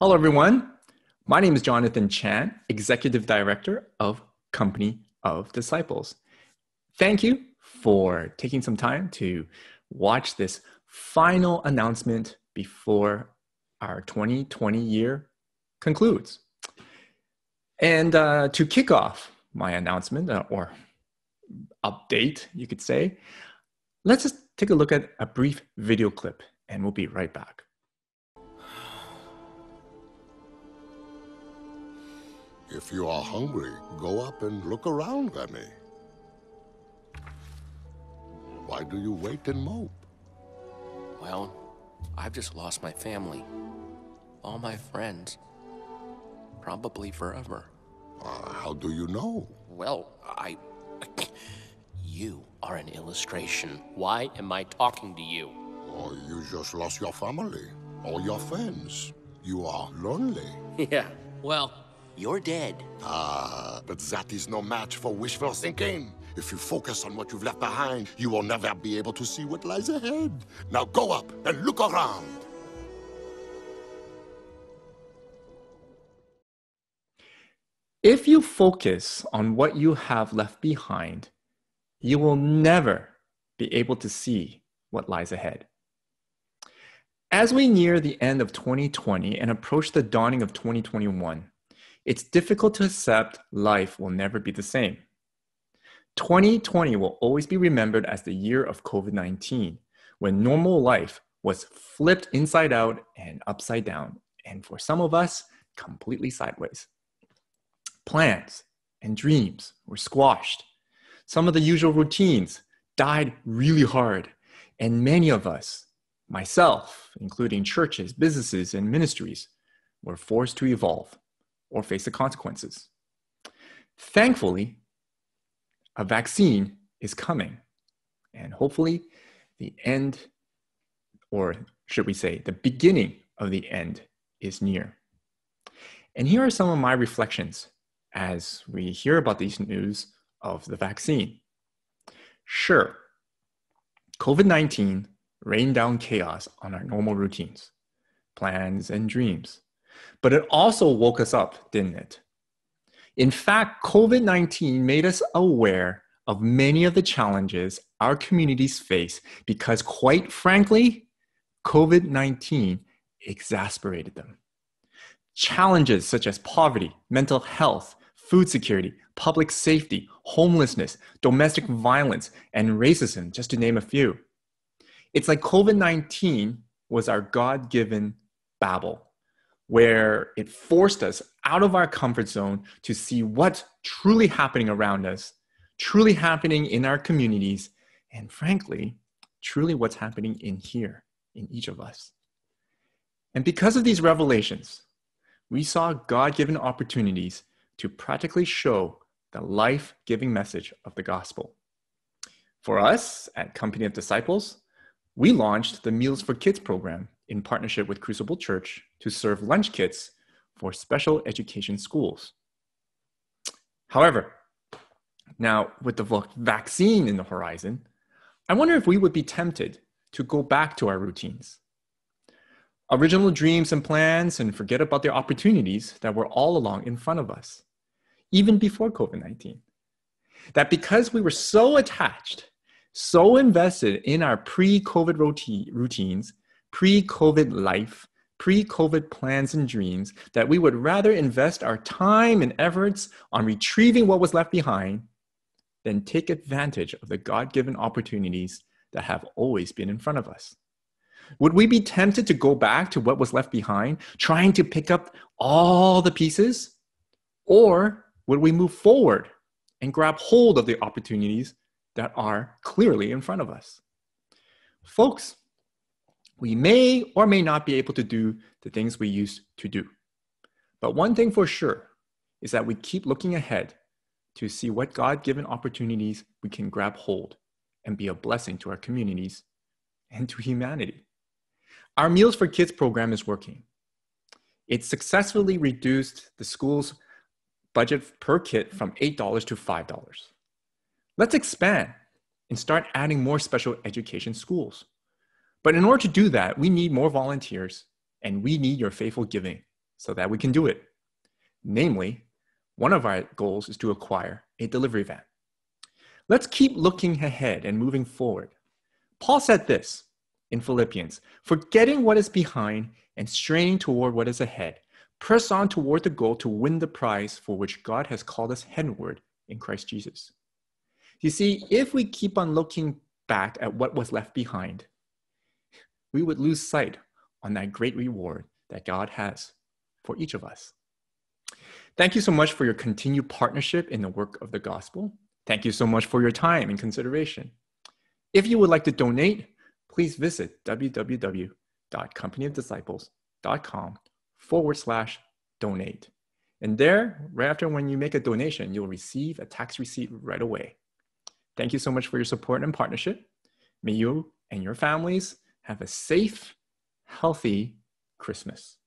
Hello, everyone. My name is Jonathan Chan, Executive Director of Company of Disciples. Thank you for taking some time to watch this final announcement before our 2020 year concludes. And to kick off my announcement or update, you could say, let's just take a look at a brief video clip and we'll be right back. If you are hungry, go up and look around, Remy. Why do you wait and mope? Well, I've just lost my family. All my friends. Probably forever. How do you know? Well, You are an illustration. Why am I talking to you? Oh, you just lost your family, all your friends. You are lonely. Yeah, well, you're dead. But that is no match for wishful thinking. If you focus on what you've left behind, you will never be able to see what lies ahead. Now go up and look around. If you focus on what you have left behind, you will never be able to see what lies ahead. As we near the end of 2020 and approach the dawning of 2021, it's difficult to accept life will never be the same. 2020 will always be remembered as the year of COVID-19, when normal life was flipped inside out and upside down, and for some of us, completely sideways. Plans and dreams were squashed. Some of the usual routines died really hard, and many of us, myself, including churches, businesses, and ministries, were forced to evolve or face the consequences. Thankfully, a vaccine is coming, and hopefully the end, or should we say, the beginning of the end is near. And here are some of my reflections as we hear about these news of the vaccine. Sure, COVID-19 rained down chaos on our normal routines, plans, and dreams. But it also woke us up, didn't it? In fact, COVID-19 made us aware of many of the challenges our communities face because, quite frankly, COVID-19 exacerbated them. Challenges such as poverty, mental health, food security, public safety, homelessness, domestic violence, and racism, just to name a few. It's like COVID-19 was our God-given Babel, where it forced us out of our comfort zone to see what's truly happening around us, truly happening in our communities, and frankly, truly what's happening in here, in each of us. And because of these revelations, we saw God-given opportunities to practically show the life-giving message of the gospel. For us at Company of Disciples, we launched the Meals for Kids program in partnership with Crucible Church to serve lunch kits for special education schools. However, now with the vaccine in the horizon, I wonder if we would be tempted to go back to our routines, original dreams and plans, and forget about the opportunities that were all along in front of us, even before COVID-19. That because we were so attached, so invested in our pre-COVID routines, pre-COVID life, pre-COVID plans and dreams, that we would rather invest our time and efforts on retrieving what was left behind than take advantage of the God-given opportunities that have always been in front of us. Would we be tempted to go back to what was left behind, trying to pick up all the pieces? Or would we move forward and grab hold of the opportunities that are clearly in front of us? Folks, we may or may not be able to do the things we used to do. But one thing for sure is that we keep looking ahead to see what God-given opportunities we can grab hold and be a blessing to our communities and to humanity. Our Meals for Kids program is working. It successfully reduced the school's budget per kit from $8 to $5. Let's expand and start adding more special education schools. But in order to do that, we need more volunteers and we need your faithful giving. so that we can do it. Namely, one of our goals is to acquire a delivery van. Let's keep looking ahead and moving forward. Paul said this in Philippians, forgetting what is behind and straining toward what is ahead, press on toward the goal to win the prize for which God has called us heavenward in Christ Jesus. You see, if we keep on looking back at what was left behind, we would lose sight on that great reward that God has for each of us. Thank you so much for your continued partnership in the work of the gospel. Thank you so much for your time and consideration. If you would like to donate, please visit www.companyofdisciples.com/donate. And there, right after when you make a donation, you'll receive a tax receipt right away. Thank you so much for your support and partnership. May you and your families have a safe, healthy Christmas.